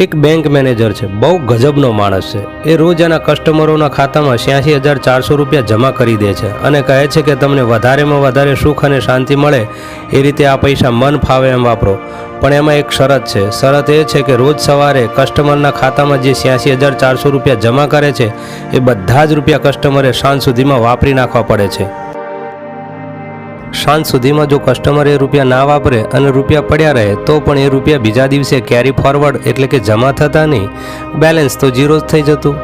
એક bank manager છે, બહુ ગજબનો માણસ છે। એ રોજ એના કસ્ટમરોના ખાતામાં 86,400 રૂપિયા જમા કરી દે છે અને કહે છે કે તમને વધારેમાં વધારે સુખ અને શાંતિ મળે એ રીતે આ પૈસા મન ફાવે એમ વાપરો। પણ એમાં એક શરત છે। શરત એ છે કે રોજ સવારે કસ્ટમરના ખાતામાં જે 86,400 રૂપિયા જમા કરે છે એ બધા જ રૂપિયા કસ્ટમરે સાંજ સુધીમાં વાપરી નાખવા પડે છે। સાંજ સુધીમાં જો કસ્ટમર એ રૂપિયા ના વાપરે અને રૂપિયા પડ્યા રહે તો પણ એ રૂપિયા બીજા દિવસે કેરી ફોરવર્ડ એટલે કે જમા થતા નહીં, બેલેન્સ તો ઝીરો જ થઈ જતું।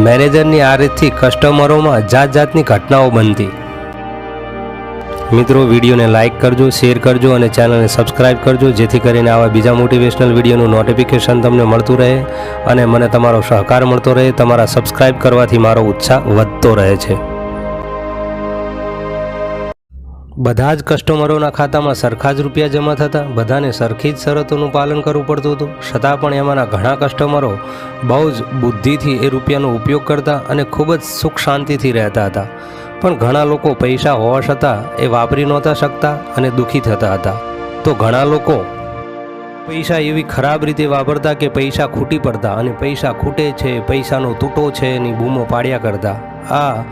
મેનેજરની આ રીતથી કસ્ટમરોમાં જાત જાતની ઘટનાઓ બનતી। મિત્રો, વિડીયોને લાઇક કરજો, શેર કરજો અને ચેનલને સબસ્ક્રાઈબ કરજો, જેથી કરીને આવા બીજા મોટિવેશનલ વિડીયોનું નોટિફિકેશન તમને મળતું રહે અને મને તમારો સહકાર મળતો રહે। તમારા સબસ્ક્રાઈબ કરવાથી મારો ઉત્સાહ વધતો રહે છે। બધા જ કસ્ટમરોના ખાતામાં સરખા જ રૂપિયા જમા થતા, બધાને સરખી જ શરતોનું પાલન કરવું પડતું હતું। છતાં પણ એમાંના ઘણા કસ્ટમરો બહુ જ બુદ્ધિથી એ રૂપિયાનો ઉપયોગ કરતા અને ખૂબ જ સુખ શાંતિથી રહેતા હતા। પણ ઘણા લોકો પૈસા હોવા છતાં એ વાપરી નહોતા શકતા અને દુઃખી થતા હતા। તો ઘણા લોકો પૈસા એવી ખરાબ રીતે વાપરતા કે પૈસા ખૂટી પડતા અને પૈસા ખૂટે છે, પૈસાનો તૂટો છે એની બૂમો પાડ્યા કરતા। આ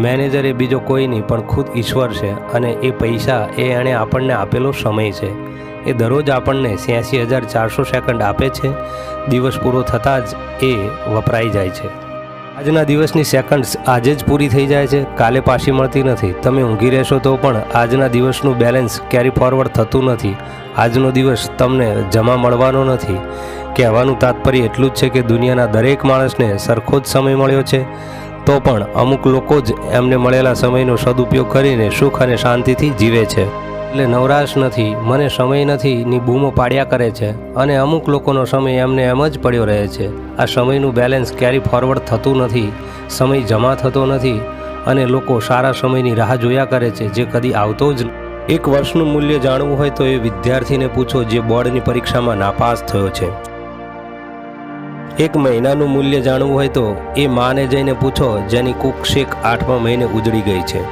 મેનેજર એ બીજો કોઈ નહીં પણ ખુદ ઈશ્વર છે અને એ પૈસા એ એણે આપણને આપેલો સમય છે। એ દરરોજ આપણને 86,400 સેકન્ડ આપે છે। દિવસ પૂરો થતાં જ એ વપરાઈ જાય છે। આજના દિવસની સેકન્ડ્સ આજે જ પૂરી થઈ જાય છે, કાલે પાછી મળતી નથી। તમે ઊંઘી રહેશો તો પણ આજના દિવસનું બેલેન્સ કેરી ફોરવર્ડ થતું નથી। આજનો દિવસ તમને જમા મળવાનો નથી। કહેવાનું તાત્પર્ય એટલું જ છે કે દુનિયાના દરેક માણસને સરખો જ સમય મળ્યો છે, તો પણ અમુક લોકો જ એમને મળેલા સમયનો સદુપયોગ કરીને સુખ અને શાંતિથી જીવે છે। એટલે નવરાશ નથી, મને સમય નથી ની બૂમો પાડ્યા કરે છે અને અમુક લોકોનો સમય એમને એમ જ પડ્યો રહે છે। આ સમયનું બેલેન્સ કેરી ફોરવર્ડ થતું નથી, સમય જમા થતો નથી અને લોકો સારા સમયની રાહ જોયા કરે છે જે કદી આવતો જ નથી। એક વર્ષનું મૂલ્ય જાણવું હોય તો એ વિદ્યાર્થીને પૂછો જે બોર્ડની પરીક્ષામાં નાપાસ થયો છે। એક મહિનાનું મૂલ્ય જાણવું હોય તો એ માને જઈને પૂછો જેની કુક શેક 8મા મહિને ઉજળી ગઈ છે।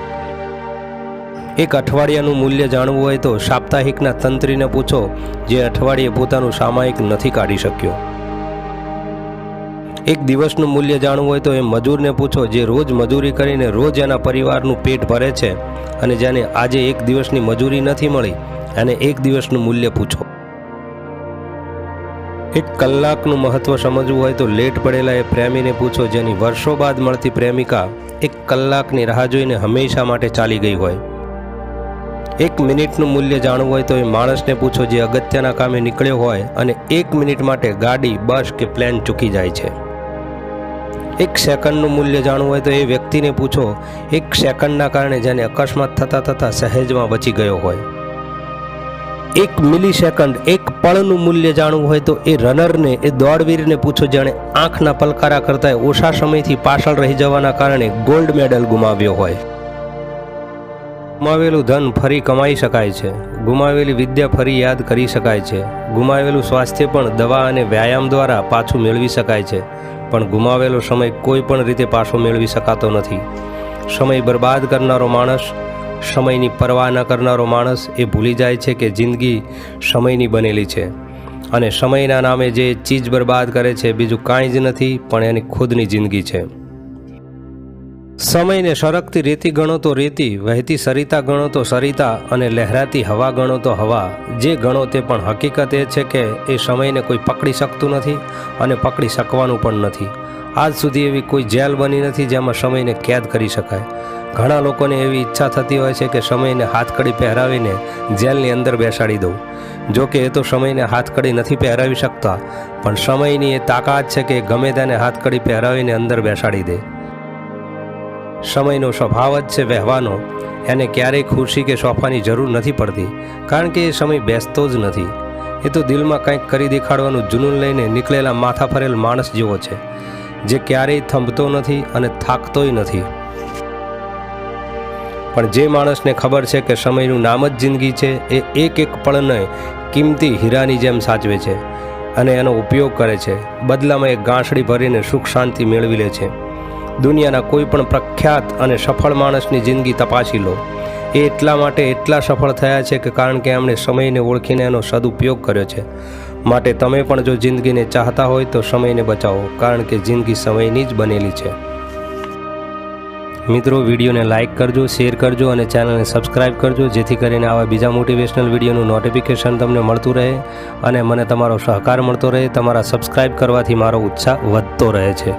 એક અઠવાડિયાનું મૂલ્ય જાણવું હોય તો સાપ્તાહિકના તંત્રીને પૂછો જે અઠવાડિયે પોતાનું સામાયિક નથી કાઢી શક્યો। એક દિવસનું મૂલ્ય જાણવું હોય તો એ મજૂરને પૂછો જે રોજ મજૂરી કરીને રોજ એના પરિવારનું પેટ ભરે છે અને જેને આજે એક દિવસની મજૂરી નથી મળી અને એક દિવસનું મૂલ્ય પૂછો। એક કલાકનું મહત્વ સમજવું હોય તો લેટ પડેલા એ પ્રેમીને પૂછો જેની વર્ષો બાદ મળતી પ્રેમિકા એક કલાકની રાહ જોઈને હંમેશા માટે ચાલી ગઈ હોય। એક મિનિટનું મૂલ્ય જાણવું હોય તો એ માણસને પૂછો જે અગત્યના કામે નીકળ્યો હોય અને એક મિનિટ માટે ગાડી, બસ કે પ્લેન ચૂકી જાય છે। એક સેકન્ડનું મૂલ્ય જાણવું હોય તો એ વ્યક્તિને પૂછો એક સેકન્ડના કારણે જેને અકસ્માત થતાં સહેજમાં બચી ગયો હોય। એક મિલી સેકન્ડ, એક પળનું મૂલ્ય જાણવું હોય તો એ રનરને, એ દોડવીરને પૂછો જેણે આંખના પલકારા કરતાં ઓછા સમયથી પાછળ રહી જવાના કારણે ગોલ્ડ મેડલ ગુમાવ્યો હોય। ગુમાવેલું ધન ફરી કમાઈ શકાય છે, ગુમાવેલી વિદ્યા ફરી યાદ કરી શકાય છે, ગુમાવેલું સ્વાસ્થ્ય પણ દવા અને વ્યાયામ દ્વારા પાછું મેળવી શકાય છે, પણ ગુમાવેલો સમય કોઈ પણ રીતે પાછો મેળવી શકાતો નથી। સમય બરબાદ કરનારો માણસ, સમયની પરવા ન કરનારો માણસ એ ભૂલી જાય છે કે જિંદગી સમયની બનેલી છે અને સમયના નામે જે ચીજ બરબાદ કરે છે બીજું કાંઈ જ નથી પણ એની ખુદની જિંદગી છે। સમયને સરકતી રેતી ગણો તો રેતી, વહેતી સરિતા ગણો તો સરિતા અને લહેરાતી હવા ગણો તો હવા। જે ગણો તે પણ હકીકત એ છે કે એ સમયને કોઈ પકડી શકતું નથી અને પકડી શકવાનું પણ નથી। આજ સુધી એવી કોઈ જેલ બની નથી જેમાં સમયને કેદ કરી શકાય। ઘણા લોકોને એવી ઈચ્છા થતી હોય છે કે સમયને હાથકડી પહેરાવીને જેલની અંદર બેસાડી દઉં। જો કે એ તો સમયને હાથકડી નથી પહેરાવી શકતા, પણ સમયની એ તાકાત છે કે ગમે તેને હાથકડી પહેરાવીને અંદર બેસાડી દે। સમયનો સ્વભાવ જ છે વહેવાનો, એને ક્યારેય ખુરશી કે સોફાની જરૂર નથી પડતી કારણ કે એ સમય બેસતો જ નથી। એ તો દિલમાં કંઈક કરી દેખાડવાનું જુનૂન લઈને નીકળેલા માથા ફરેલ માણસ જેવો છે જે ક્યારેય થંભતો નથી અને થાકતોય નથી। પણ જે માણસને ખબર છે કે સમયનું નામ જ જિંદગી છે એ એક એક પળને કિંમતી હીરાની જેમ સાચવે છે અને એનો ઉપયોગ કરે છે। બદલામાં એક ગાંસડી ભરીને સુખ શાંતિ મેળવી લે છે। દુનિયાના કોઈ પણ પ્રખ્યાત અને સફળ માણસની જિંદગી તપાસી લો, એ એટલા માટે એટલા સફળ થયા છે કે કારણ કે એમણે સમયને ઓળખીને એનો સદુપયોગ કર્યો છે। માટે તમે પણ જો જિંદગીને ચાહતા હોય તો સમયને બચાવો, કારણ કે જિંદગી સમયની જ બનેલી છે। મિત્રો, વિડીયોને લાઇક કરજો, શેર કરજો અને ચેનલને સબસ્ક્રાઈબ કરજો, જેથી કરીને આવા બીજા મોટિવેશનલ વિડીયોનું નોટિફિકેશન તમને મળતું રહે અને મને તમારો સહકાર મળતો રહે। તમારા સબસ્ક્રાઈબ કરવાથી મારો ઉત્સાહ વધતો રહે છે।